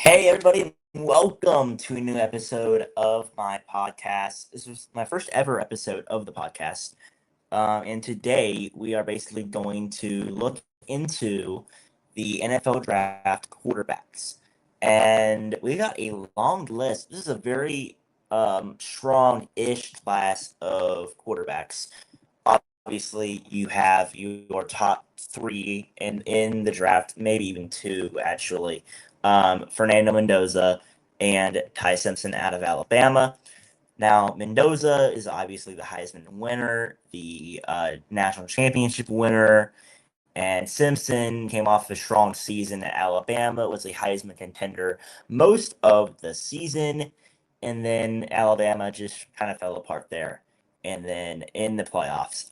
Hey, everybody, and welcome to a new episode of my podcast. This is my first ever episode of the podcast. And today we are basically going to look into the NFL Draft quarterbacks. And we got a long list. This is a very strong ish class of quarterbacks. Obviously, you have your top three in the draft, maybe even two, actually. Fernando Mendoza and Ty Simpson out of Alabama. Now, Mendoza is obviously the Heisman winner, the national championship winner, and Simpson came off a strong season at Alabama, was a Heisman contender most of the season, and then Alabama just kind of fell apart there. And then in the playoffs,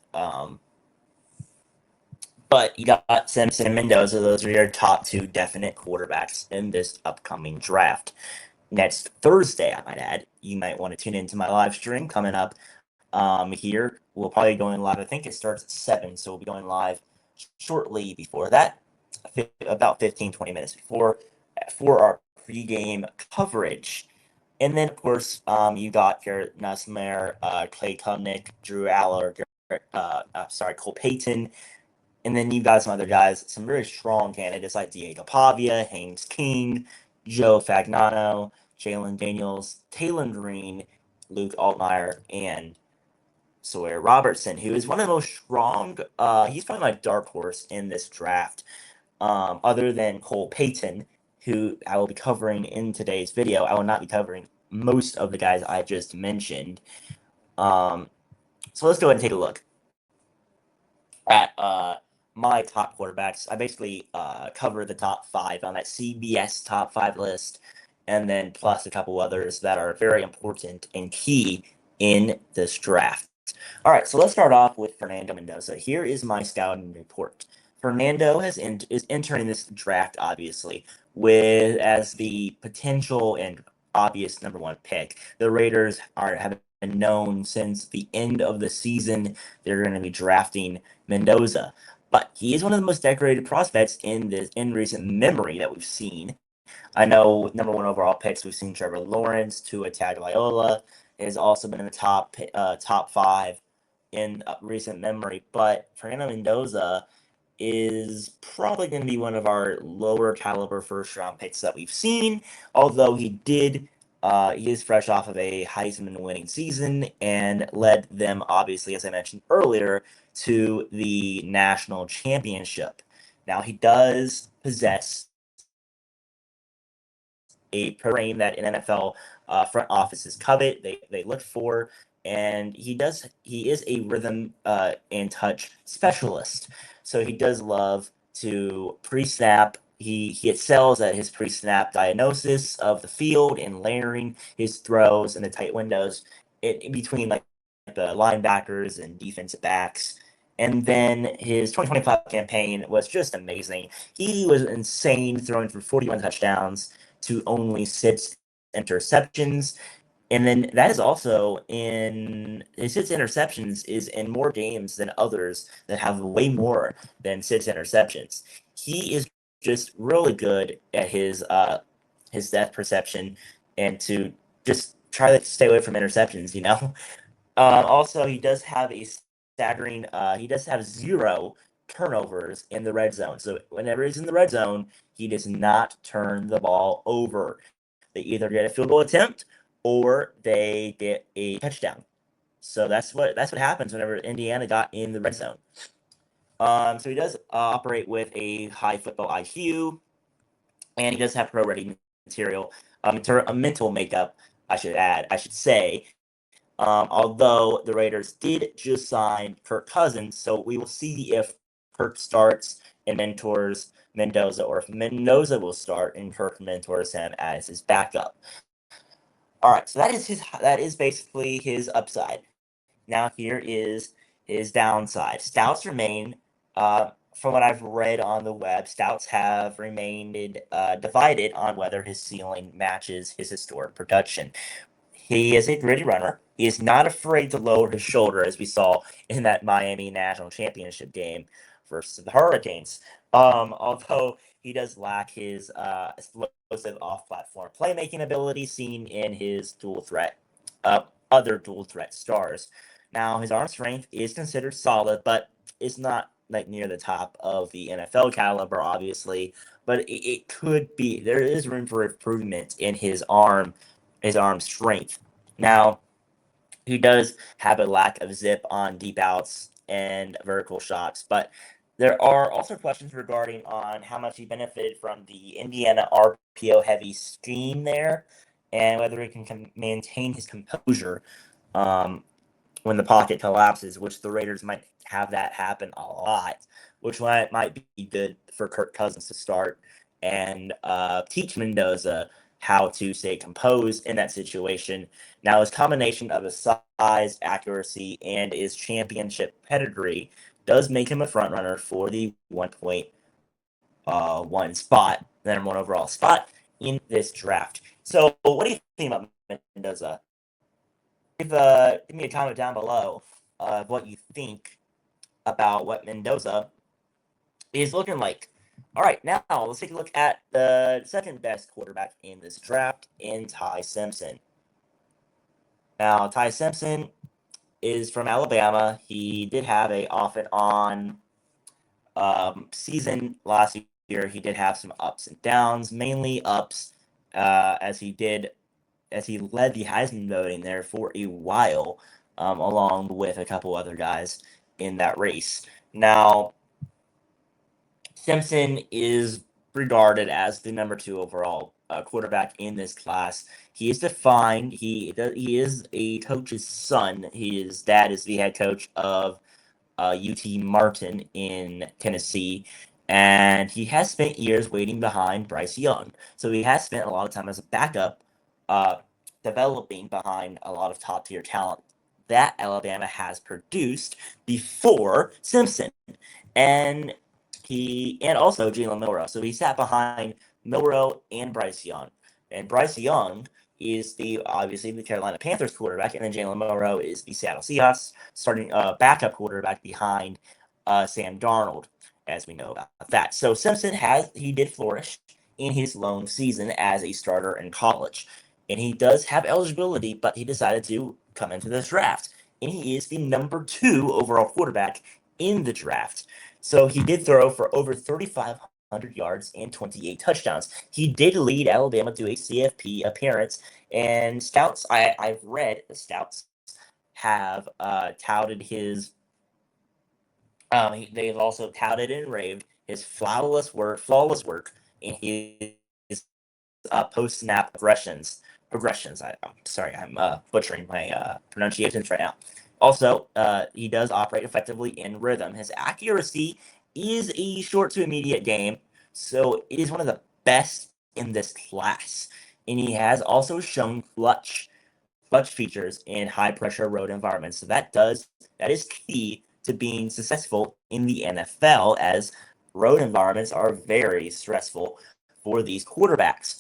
but you got Simpson and Mendoza. Those are your top two definite quarterbacks in this upcoming draft. Next Thursday, I might add, you might want to tune into my live stream coming up here. We'll probably be going live. I think it starts at 7, so we'll be going live shortly before that, about 15, 20 minutes before, for our pregame coverage. And then, of course, you got your Nasmir, Clay Cumnick, Drew Aller, Cole Payton, and then you've got some other guys, some very strong candidates like Diego Pavia, Haynes King, Joe Fagnano, Jalen Daniels, Taylor Green, Luke Altmaier, and Sawyer Robertson, who is one of the most strong. He's probably my dark horse in this draft, other than Cole Payton, who I will be covering in today's video. I will not be covering most of the guys I just mentioned. So let's go ahead and take a look at my top quarterbacks. I basically cover the top 5 on that CBS top 5 list, and then plus a couple others that are very important and key in this draft. All right, so let's start off with Fernando Mendoza. Here is my scouting report. Fernando is entering this draft, obviously, with as the potential and obvious number 1 pick. The Raiders have been known since the end of the season they're going to be drafting Mendoza. But he is one of the most decorated prospects in recent memory that we've seen. I know number 1 overall picks, we've seen Trevor Lawrence, Tua Tagovailoa has also been in the top 5 in recent memory. But Fernando Mendoza is probably going to be one of our lower caliber first round picks that we've seen, although he is fresh off of a Heisman winning season and led them, obviously, as I mentioned earlier, to the national championship. Now, he does possess a program that in NFL front offices covet, they look for, and he is a rhythm and touch specialist. So he does love to pre-snap. He excels at his pre-snap diagnosis of the field and layering his throws in the tight windows in between like the linebackers and defensive backs. And then his 2025 campaign was just amazing. He was insane, throwing for 41 touchdowns to only 6 interceptions. And then that is also in his 6 interceptions is in more games than others that have way more than 6 interceptions. He is just really good at his depth perception and to just try to stay away from interceptions. Also, he does have a staggering, he does have 0 turnovers in the red zone. So whenever he's in the red zone, he does not turn the ball over. They either get a field goal attempt or they get a touchdown. So that's what happens whenever Indiana got in the red zone. So he does operate with a high football IQ, and he does have pro ready material, a mental makeup. I should say. Although the Raiders did just sign Kirk Cousins, so we will see if Kirk starts and mentors Mendoza, or if Mendoza will start and Kirk mentors him as his backup. All right, so that is basically his upside. Now here is his downside. Stouts remain, from what I've read on the web, Stouts have remained divided on whether his ceiling matches his historic production. He is a gritty runner. He is not afraid to lower his shoulder, as we saw in that Miami National Championship game versus the Hurricanes. Although he does lack his explosive off-platform playmaking ability seen in his other dual threat stars. Now, his arm strength is considered solid, but it's not like near the top of the NFL caliber, obviously. But it could be. There is room for improvement in his arm strength. Now, he does have a lack of zip on deep outs and vertical shots, but there are also questions regarding on how much he benefited from the Indiana RPO heavy scheme there, and whether he can maintain his composure um, when the pocket collapses, which the Raiders might have that happen a lot, which might be good for Kirk Cousins to start and teach Mendoza how to stay composed in that situation. Now, his combination of his size, accuracy, and his championship pedigree does make him a front runner for the 1.1 spot, the number one overall spot in this draft. So, what do you think about Mendoza? Give me a comment down below of what you think about what Mendoza is looking like. All right, now let's take a look at the second best quarterback in this draft, in Ty Simpson. Now, Ty Simpson is from Alabama. He did have a off and on season last year. He did have some ups and downs, mainly ups, as he led the Heisman voting there for a while, along with a couple other guys in that race. Now, Simpson is regarded as the number 2 overall quarterback in this class. He is defined. He is a coach's son. His dad is the head coach of UT Martin in Tennessee, and he has spent years waiting behind Bryce Young. So he has spent a lot of time as a backup, developing behind a lot of top tier talent that Alabama has produced before Simpson, and also Jalen Milroe. So he sat behind Milroe and Bryce Young, and Bryce Young is obviously the Carolina Panthers quarterback, and then Jalen Milroe is the Seattle Seahawks starting backup quarterback behind Sam Darnold, as we know about that. So Simpson did flourish in his lone season as a starter in college, and he does have eligibility, but he decided to come into this draft, and he is the number 2 overall quarterback in the draft. So he did throw for over 3,500 yards and 28 touchdowns. He did lead Alabama to a CFP appearance, and I've read the scouts have touted his. They've also touted and raved his flawless work in his post snap progressions. I'm sorry, I'm butchering my pronunciations right now. Also, he does operate effectively in rhythm. His accuracy is a short to immediate game, so it is one of the best in this class. And he has also shown clutch features in high pressure road environments. So that is key to being successful in the NFL, as road environments are very stressful for these quarterbacks.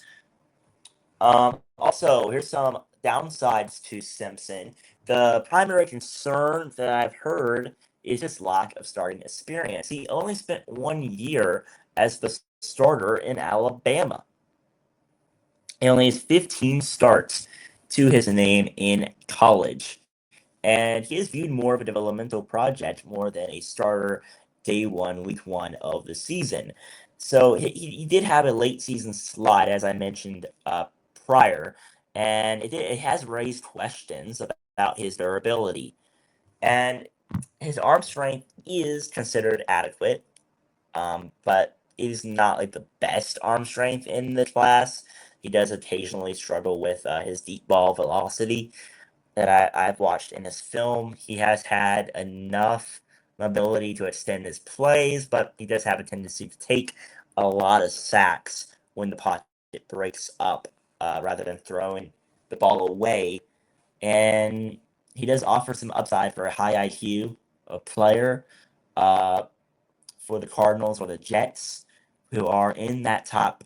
Also, here's some downsides to Simpson. The primary concern that I've heard is his lack of starting experience. He only spent 1 year as the starter in Alabama. He only has 15 starts to his name in college. And he is viewed more of a developmental project more than a starter day 1, week 1 of the season. So he did have a late season slide, as I mentioned prior, and it has raised questions about his durability. And his arm strength is considered adequate, but it is not like the best arm strength in the class. He does occasionally struggle with his deep ball velocity that I've watched in his film. He has had enough ability to extend his plays, but he does have a tendency to take a lot of sacks when the pocket breaks up rather than throwing the ball away. And he does offer some upside for a high IQ player for the Cardinals or the Jets, who are in that top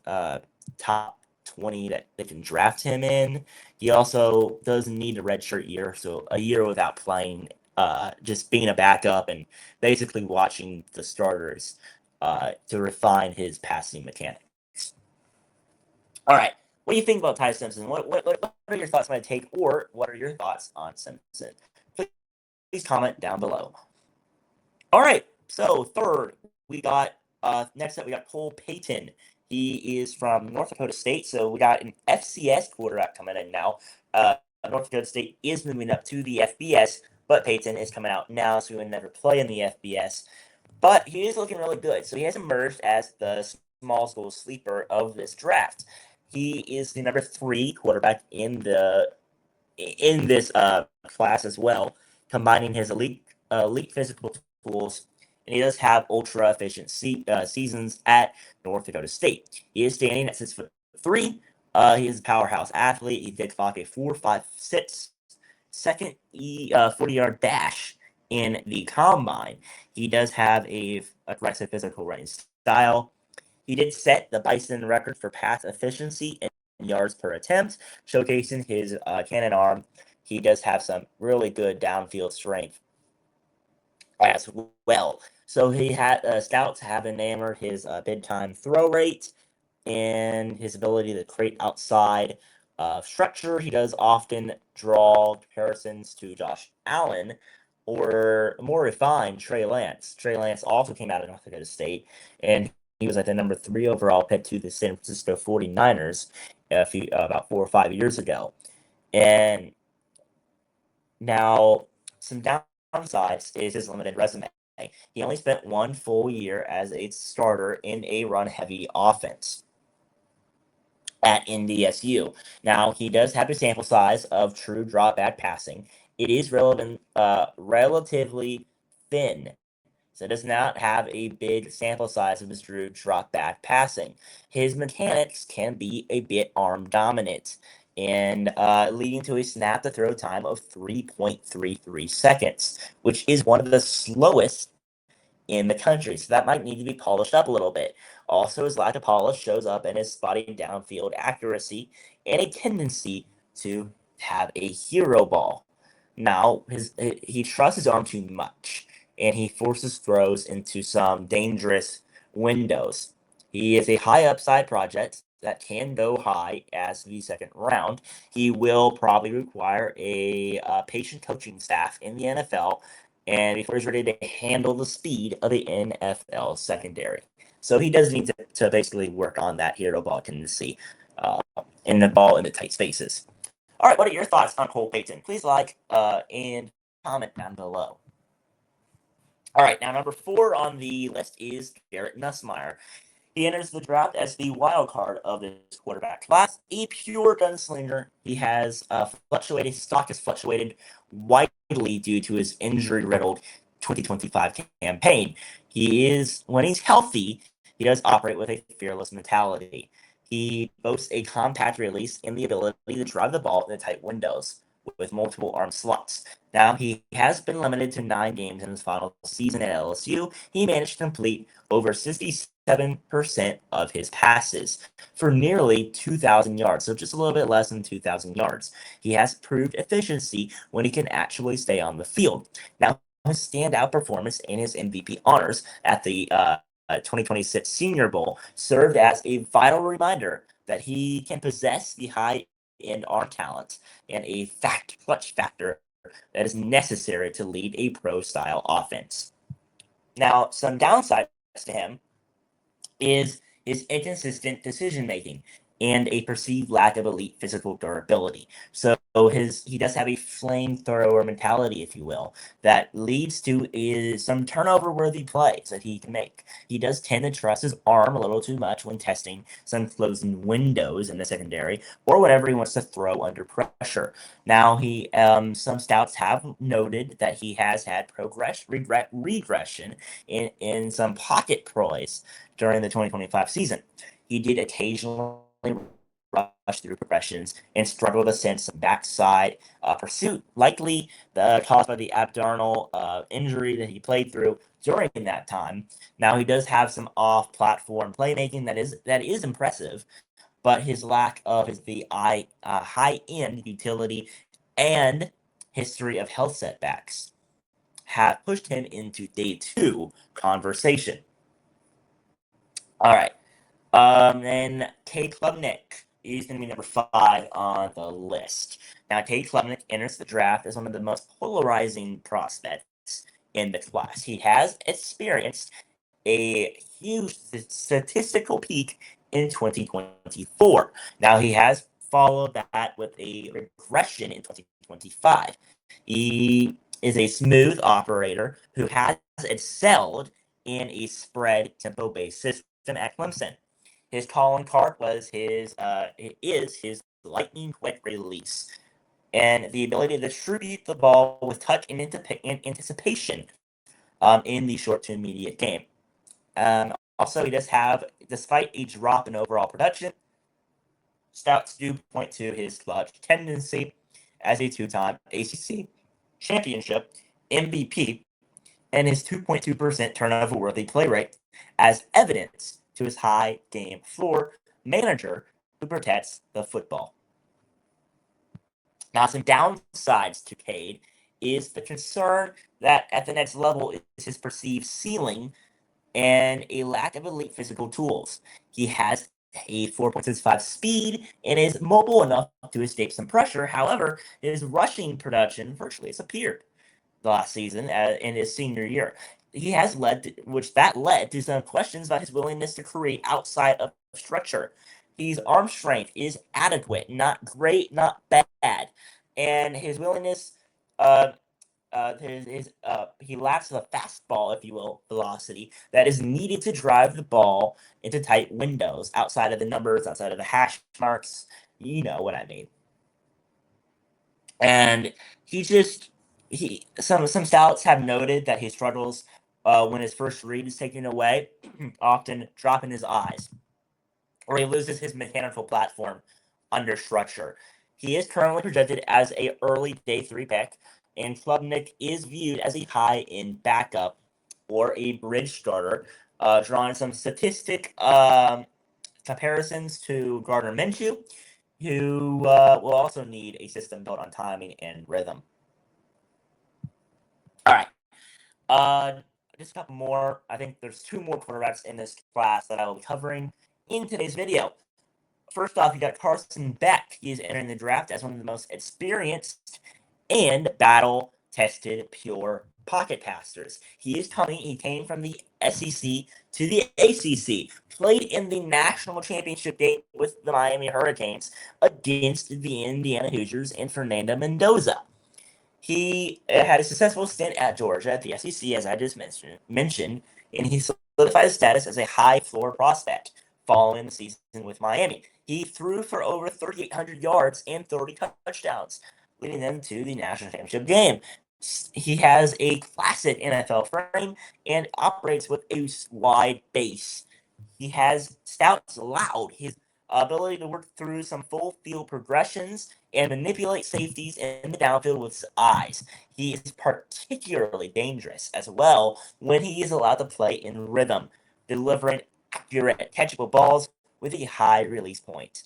20 that they can draft him in. He also doesn't need a redshirt year, so a year without playing, just being a backup and basically watching the starters to refine his passing mechanics. All right. What do you think about Ty Simpson? What are your thoughts on my take, or what are your thoughts on Simpson? Please comment down below. All right. So third, we got next up we got Cole Payton. He is from North Dakota State, so we got an FCS quarterback coming in now. North Dakota State is moving up to the FBS, but Payton is coming out now, so he would never play in the FBS. But he is looking really good. So he has emerged as the small school sleeper of this draft. He is the number 3 quarterback in this class as well, combining his elite physical tools, and he does have ultra efficient seasons at North Dakota State. He is standing at 6'3". He is a powerhouse athlete. He did clock a 4.56 second 40-yard dash in the combine. He does have a aggressive physical running style. He did set the Bison record for pass efficiency and yards per attempt, showcasing his cannon arm. He does have some really good downfield strength as well. So he had scouts have enamored his big time throw rate and his ability to create outside structure. He does often draw comparisons to Josh Allen or more refined Trey Lance. Trey Lance also came out of North Dakota State, and he was like the number 3 overall pick to the San Francisco 49ers about 4 or 5 years ago. And now some downsides is his limited resume. He only spent 1 full year as a starter in a run-heavy offense at NDSU. Now, he does have a sample size of true drop back passing. It is relatively thin, so it does not have a big sample size of his true drop back passing. His mechanics can be a bit arm dominant, and leading to a snap to throw time of 3.33 seconds, which is one of the slowest in the country. So that might need to be polished up a little bit. Also, his lack of polish shows up in his spotty downfield accuracy and a tendency to have a hero ball. Now, he trusts his arm too much, and he forces throws into some dangerous windows. He is a high upside project that can go high as the second round. He will probably require a patient coaching staff in the NFL, and before he's ready to handle the speed of the NFL secondary. So he does need to basically work on that hero ball tendency in the ball in the tight spaces. All right, what are your thoughts on Cole Payton? Please like and comment down below. All right, now number 4 on the list is Garrett Nussmeier. He enters the draft as the wild card of this quarterback class, a pure gunslinger. He has fluctuated. His stock has fluctuated widely due to his injury-riddled 2025 campaign. When he's healthy, he does operate with a fearless mentality. He boasts a compact release and the ability to drive the ball in the tight windows with multiple arm slots. Now, he has been limited to 9 games in his final season at LSU. He managed to complete over 67% of his passes for nearly 2,000 yards, so just a little bit less than 2,000 yards. He has proved efficiency when he can actually stay on the field. Now, his standout performance and his MVP honors at the 2026 Senior Bowl served as a vital reminder that he can possess the high-end arm talent and a clutch factor that is necessary to lead a pro-style offense. Now, some downsides to him is his inconsistent decision-making and a perceived lack of elite physical durability. So he does have a flamethrower mentality, if you will, that leads to some turnover-worthy plays that he can make. He does tend to trust his arm a little too much when testing some closing windows in the secondary or whenever he wants to throw under pressure. Now, some scouts have noted that he has had regression in some pocket ploys during the 2025 season. He did occasionally rush through progressions and struggle to sense some backside pursuit, likely caused by the abdominal injury that he played through during that time. Now, he does have some off-platform playmaking that is impressive, but his lack of the high-end utility and history of health setbacks have pushed him into day 2 conversation. All right. And Cade Klubnik is going to be number 5 on the list. Now, Cade Klubnik enters the draft as one of the most polarizing prospects in the class. He has experienced a huge statistical peak in 2024. Now, he has followed that with a regression in 2025. He is a smooth operator who has excelled in a spread tempo based system at Clemson. His calling card is his lightning quick release and the ability to distribute the ball with touch and anticipation in the short to immediate game. Also, he does have, despite a drop in overall production, stats do point to his clutch tendency as a two-time ACC championship MVP and his 2.2% turnover-worthy play rate as evidence to his high game floor manager who protects the football. Now, some downsides to Cade is the concern that at the next level is his perceived ceiling and a lack of elite physical tools. He has a 4.65 speed and is mobile enough to escape some pressure. However, his rushing production virtually disappeared last season in his senior year. He has led to some questions about his willingness to create outside of structure. His arm strength is adequate, not great, not bad, and his willingness, uh, he lacks the fastball, if you will, velocity that is needed to drive the ball into tight windows outside of the numbers, outside of the hash marks. You know what I mean. And he just some scouts have noted that he struggles when his first read is taken away, often dropping his eyes, or he loses his mechanical platform under structure. He is currently projected as a early day 3 pick, and Klubnik is viewed as a high end backup or a bridge starter, drawing some statistic comparisons to Gardner Minshew, who will also need a system built on timing and rhythm. All right. Just a couple more. I think there's 2 more quarterbacks in this class that I will be covering in today's video. First off, you got Carson Beck. He is entering the draft as one of the most experienced and battle-tested pure pocket passers. He came from the SEC to the ACC, played in the national championship game with the Miami Hurricanes against the Indiana Hoosiers and Fernando Mendoza. He had a successful stint at Georgia at the SEC, as I just mentioned, and he solidified his status as a high floor prospect following the season with Miami. He threw for over 3,800 yards and 30 touchdowns, leading them to the national championship game. He has a classic NFL frame and operates with a wide base. He has stouts loud. His ability to work through some full field progressions and manipulate safeties in the downfield with his eyes. He is particularly dangerous as well when he is allowed to play in rhythm, delivering accurate, catchable balls with a high release point.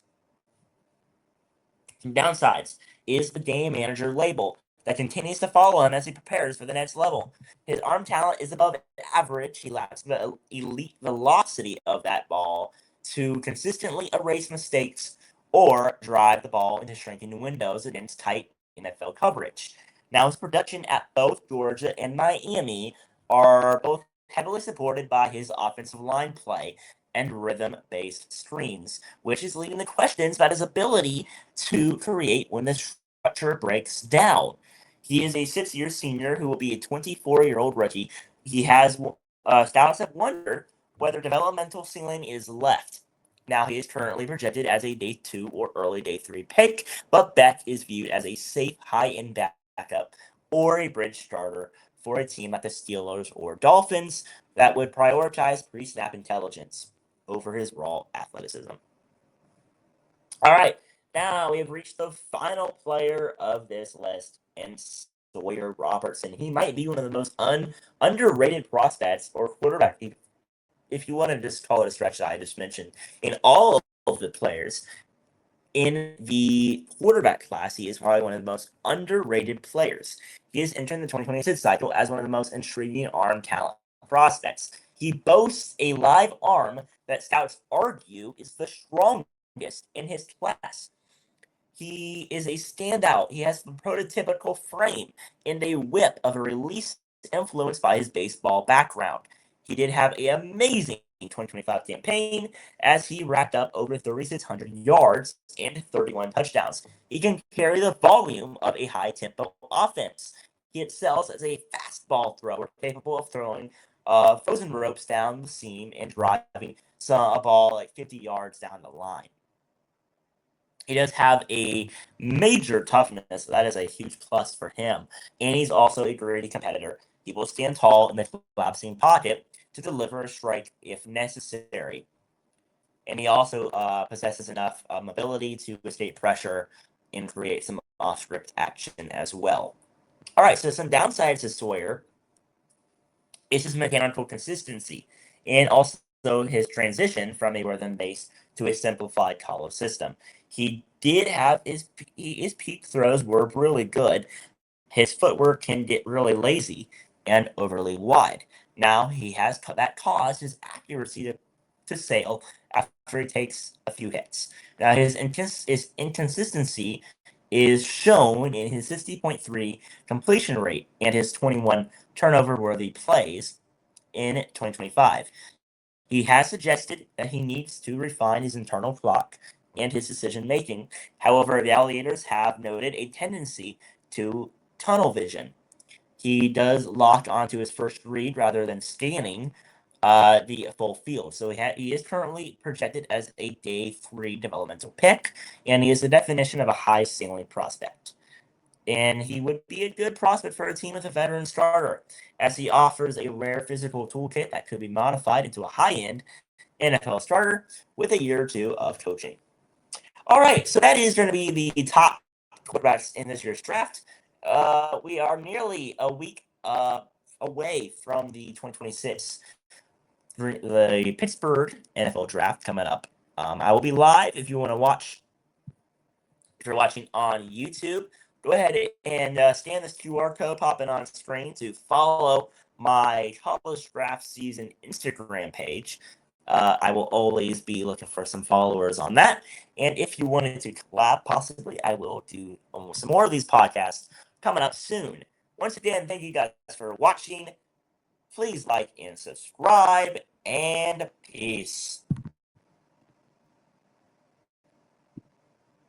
Some downsides is the game manager label that continues to follow him as he prepares for the next level. His arm talent is above average. He lacks the elite velocity of that ball to consistently erase mistakes or drive the ball into shrinking windows against tight NFL coverage. Now, his production at both Georgia and Miami are both heavily supported by his offensive line play and rhythm based screens, which is leading to questions about his ability to create when the structure breaks down. He is a 6-year senior who will be a 24-year-old rookie. He has scouts have wondered whether developmental ceiling is left. Now, he is currently projected as a day 2 or early day 3 pick, but Beck is viewed as a safe high-end backup or a bridge starter for a team like the Steelers or Dolphins that would prioritize pre-snap intelligence over his raw athleticism. All right, now we have reached the final player of this list, and Sawyer Robertson. He might be one of the most underrated prospects or quarterback, if you want to just call it a stretch that I just mentioned. In all of the players in the quarterback class, he is probably one of the most underrated players. He is entering the 2026 cycle as one of the most intriguing arm talent prospects. He boasts a live arm that scouts argue is the strongest in his class. He is a standout. He has the prototypical frame and a whip of a release influenced by his baseball background. He did have an amazing 2025 campaign as he racked up over 3,600 yards and 31 touchdowns. He can carry the volume of a high tempo offense. He excels as a fastball thrower capable of throwing frozen ropes down the seam and driving a ball like 50 yards down the line. He does have a major toughness. That is a huge plus for him. And he's also a gritty competitor. He will stand tall in the collapsing pocket to deliver a strike if necessary. And he also possesses enough mobility to escape pressure and create some off-script action as well. All right, so some downsides to Sawyer is his mechanical consistency and also his transition from a rhythm-based to a simplified collar system. He did have his peak throws were really good. His footwork can get really lazy and overly wide. Now he has that caused his accuracy to sail after he takes a few hits. Now his inconsistency is shown in his 60.3 completion rate and his 21 turnover-worthy plays in 2025. He has suggested that he needs to refine his internal clock and his decision making. However, the Alligators have noted a tendency to tunnel vision. He does lock onto his first read rather than scanning the full field. So he is currently projected as a day 3 developmental pick, and he is the definition of a high ceiling prospect. And he would be a good prospect for a team with a veteran starter, as he offers a rare physical toolkit that could be modified into a high-end NFL starter with a year or two of coaching. All right, so that is going to be the top quarterbacks in this year's draft. We are nearly a week away from the 2026 the Pittsburgh NFL Draft coming up. I will be live if you want to watch. If you're watching on YouTube, go ahead and scan this QR code popping on screen to follow my college draft season Instagram page. I will always be looking for some followers on that. And if you wanted to collab, possibly, I will do some more of these podcasts coming up soon. Once again, thank you guys for watching. Please like and subscribe, and peace.